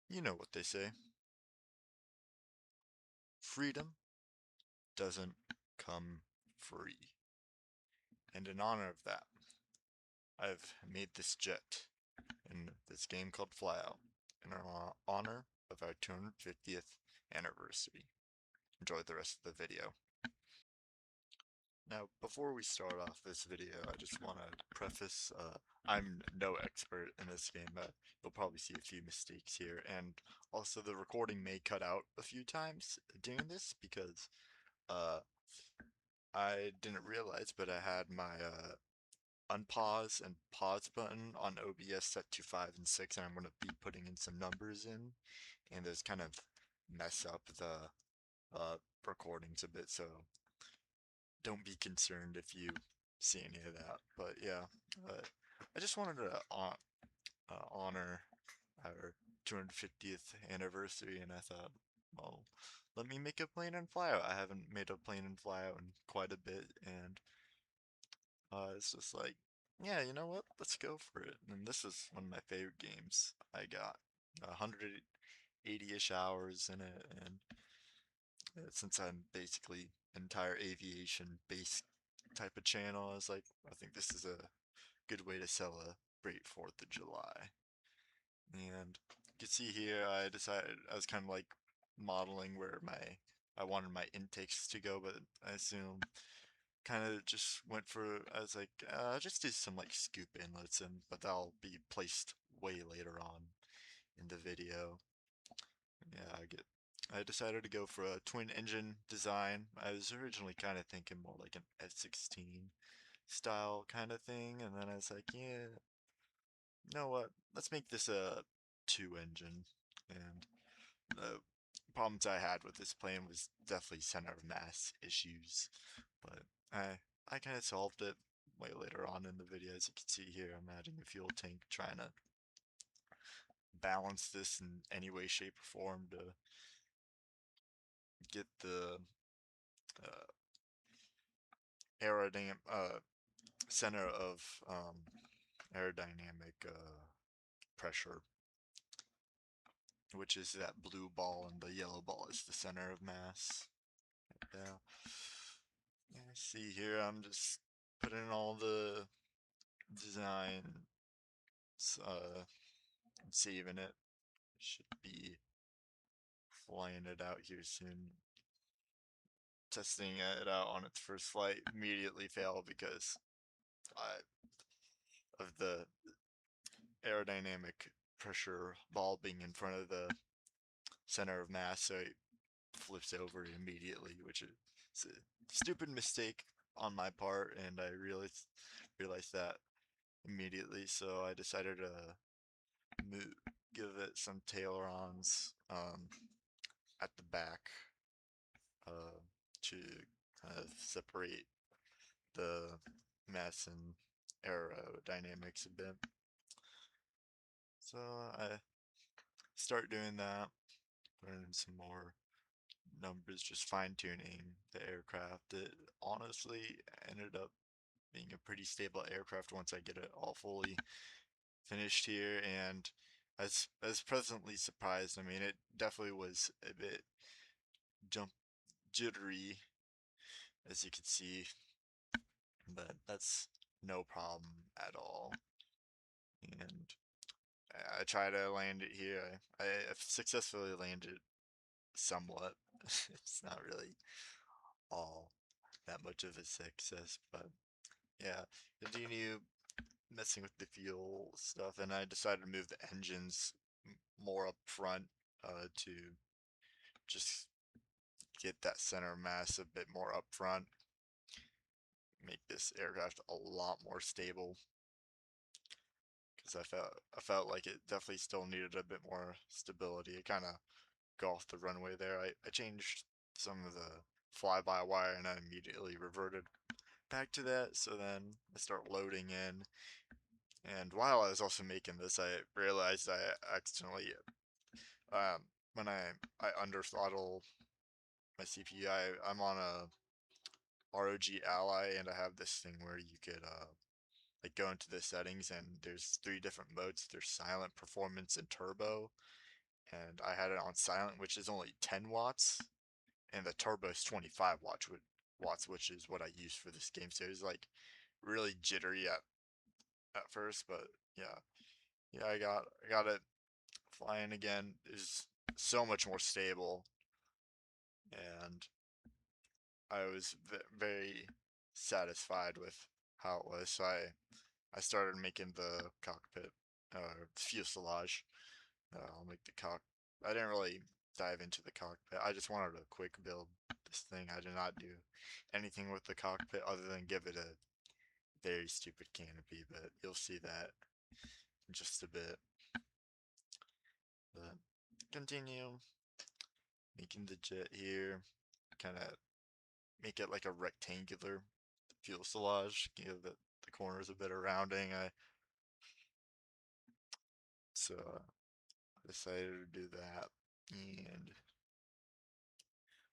You know what they say. Freedom doesn't come free. And in honor of that, I've made this jet in this game called Flyout in honor of our 250th anniversary. Enjoy the rest of the video. Now, before we start off this video, I just want to preface, I'm no expert in this game. You'll probably see a few mistakes here, and also the recording may cut out a few times doing this because uh, I didn't realize, but I had my unpause and pause button on OBS set to 5 and 6, and I'm going to be putting in some numbers in, and those kind of mess up the recordings a bit, so don't be concerned if you see any of that. But yeah, uh, I just wanted to honor our 250th anniversary, and I thought, well, let me make a plane and flyout. I haven't made a plane and flyout in quite a bit, and it's just like, yeah, you know what? Let's go for it. And this is one of my favorite games. I got 180-ish hours in it, and since I'm basically entire aviation based type of channel, I was like, I think this is a good way to celebrate 4th of July. And you can see here, I decided I was kind of like modeling where I wanted my intakes to go, but I assume kind of just went for, I was like, just do some like scoop inlets, and but that'll be placed way later on in the video. Yeah, I decided to go for a twin engine design. I was originally kind of thinking more like an F-16 style kind of thing, and then I was like, yeah, you know what? Let's make this a two engine. And the problems I had with this plane was definitely center of mass issues, but I kind of solved it way later on in the video. As you can see here, I'm adding a fuel tank, trying to balance this in any way, shape, or form to get the uh, center of aerodynamic pressure, which is that blue ball, and the yellow ball is the center of mass. Yeah. Yeah, see here, I'm just putting in all the designs, saving it. Should be flying it out here soon. Testing it out on its first flight, immediately failed because I, of the aerodynamic pressure ball being in front of the center of mass, so it flips over immediately, which is a stupid mistake on my part, and I realized that immediately. So I decided to give it some tailorons at the back uh, to kind of separate the mass and aerodynamics a bit. So I start doing that, learning some more numbers, just fine tuning the aircraft. It honestly ended up being a pretty stable aircraft once I get it all fully finished here, and as pleasantly surprised. I mean, it definitely was a bit jump jittery, as you can see, but that's no problem at all. And I try to land it here. I successfully landed somewhat. It's not really all that much of a success, but yeah, continue messing with the fuel stuff, and I decided to move the engines more up front to just get that center mass a bit more up front, make this aircraft a lot more stable, because I felt like it definitely still needed a bit more stability. It kind of go off the runway there. I changed some of the fly-by-wire, and I immediately reverted back to that. So then I start loading in, and while I was also making this, I realized I accidentally, when I under throttle my CPU, I'm on a ROG Ally, and I have this thing where you could like go into the settings, and there's three different modes. There's silent, performance, and turbo. and I had it on silent, which is only 10 watts, and the turbo is 25 watts, which is what I use for this game. So it was like really jittery at first, but yeah, yeah, I got it flying again. Is so much more stable, and I was very satisfied with how it was. So I started making the cockpit fuselage. I'll make the cock. I didn't really dive into the cockpit. I just wanted a quick build this thing. I did not do anything with the cockpit other than give it a very stupid canopy, but you'll see that in just a bit. But continue making the jet here. Kind of make it like a rectangular fuselage. Give it the corners a bit of rounding. I decided to do that, and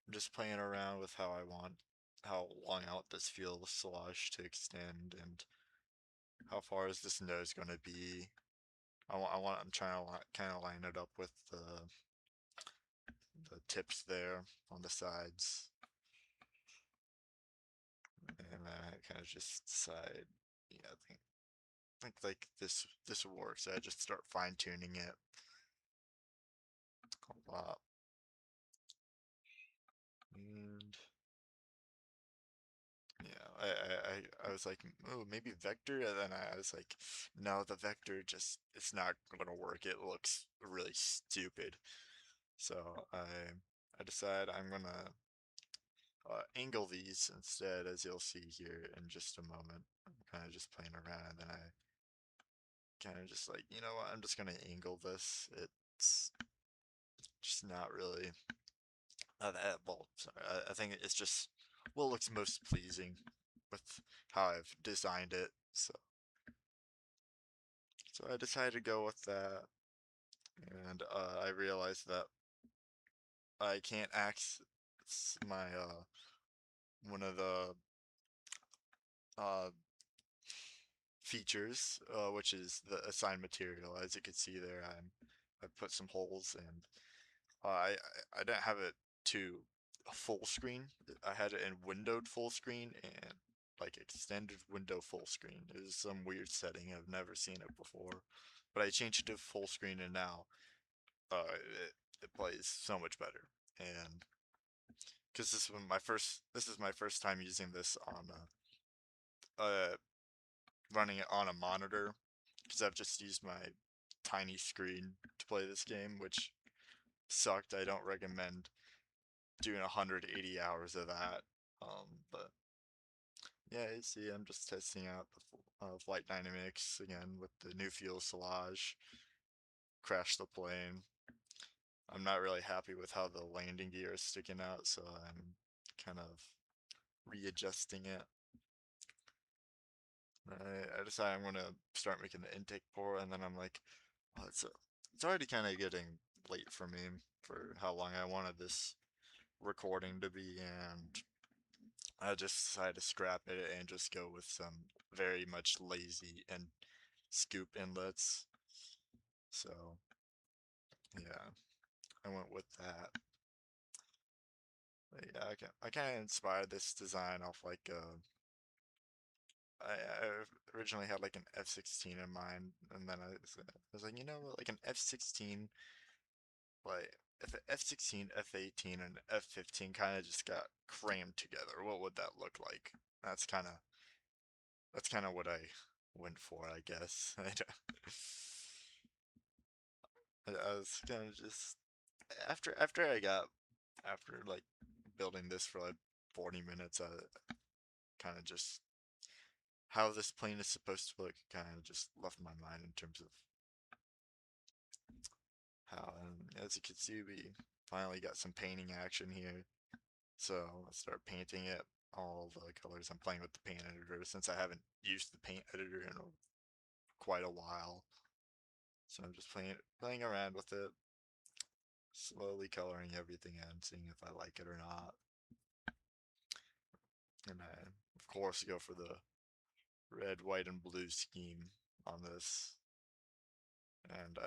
I'm just playing around with how long I want this fuselage to extend, and how far is this nose going to be. I'm trying to kind of line it up with the tips there on the sides, and then I kind of just decide, yeah, I think like this works. I just start fine tuning it a lot, and yeah, I was like, oh, maybe vector, and then I was like, no, the vector just it's not gonna work. It looks really stupid. So I decide I'm gonna angle these instead, as you'll see here in just a moment. I'm kind of just playing around, and then I kind of just like, you know what? I'm just gonna angle this. It's just not really that well. Sorry, I think it's just what looks most pleasing with how I've designed it. So I decided to go with that, and I realized that I can't access my one of the uh, features, which is the assigned material. As you can see there, I put some holes, and I didn't have it to a full screen. I had it in windowed full screen and like extended window full screen. It was some weird setting. I've never seen it before, but I changed it to full screen, and now it plays so much better. And because this is my first time using this on running it on a monitor, because I've just used my tiny screen to play this game, which sucked. I don't recommend doing 180 hours of that. But yeah, you see, I'm just testing out the flight dynamics again with the new fuselage. Crash the plane. I'm not really happy with how the landing gear is sticking out, so I'm kind of readjusting it. I decided I'm gonna start making the intake port, and then I'm like, well, it's already kind of getting late for me for how long I wanted this recording to be, and I just decided to scrap it and just go with some very much lazy and scoop inlets. So yeah, I went with that. But yeah, I kind of inspired this design off like I originally had like an F-16 in mind, and then I was like, you know, like an F-16, like if an F-16, F-18, and F-15 kind of just got crammed together, what would that look like? That's kind of that's kind of what I went for, I guess. I was kind of just after like building this for like 40 minutes, I kind of just how this plane is supposed to look kind of just left my mind in terms of how. And as you can see, we finally got some painting action here. So let's start painting it all the colors. I'm playing with the paint editor since I haven't used the paint editor in quite a while. So I'm just playing around with it, slowly coloring everything in, seeing if I like it or not. And I, of course, go for the red, white, and blue scheme on this. and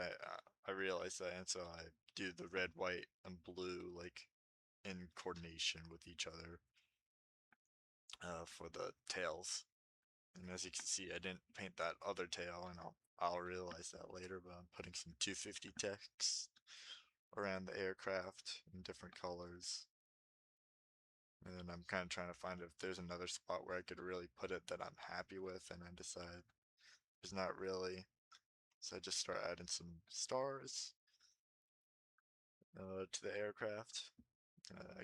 I realized that, and so I do the red, white, and blue like in coordination with each other for the tails. And as you can see, I didn't paint that other tail, and I'll realize that later. But I'm putting some 250 text around the aircraft in different colors. And then I'm kind of trying to find if there's another spot where I could really put it that I'm happy with, and I decide there's not really. So I just start adding some stars to the aircraft.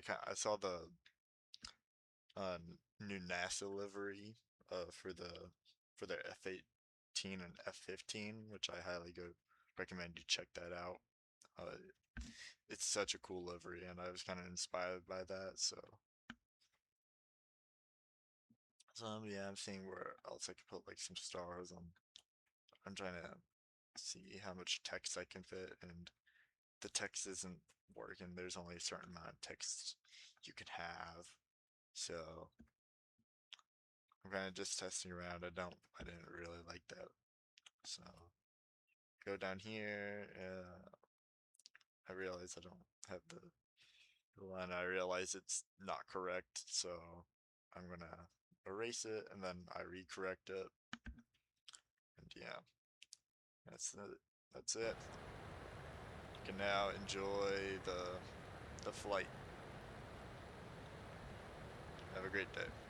I saw the uh, new NASA livery for their F-18 and F-15, which I highly go recommend you check that out. Uh, it's such a cool livery, and I was kind of inspired by that. So yeah, I'm seeing where else I could put like some stars. I'm trying to see how much text I can fit, and the text isn't working. There's only a certain amount of text you can have. So I'm kind of just testing around. I didn't really like that. So go down here. I realize I don't have the line. I realize it's not correct. So I'm gonna erase it and then I recorrect it. And yeah, that's it. That's it. You can now enjoy the flight. Have a great day.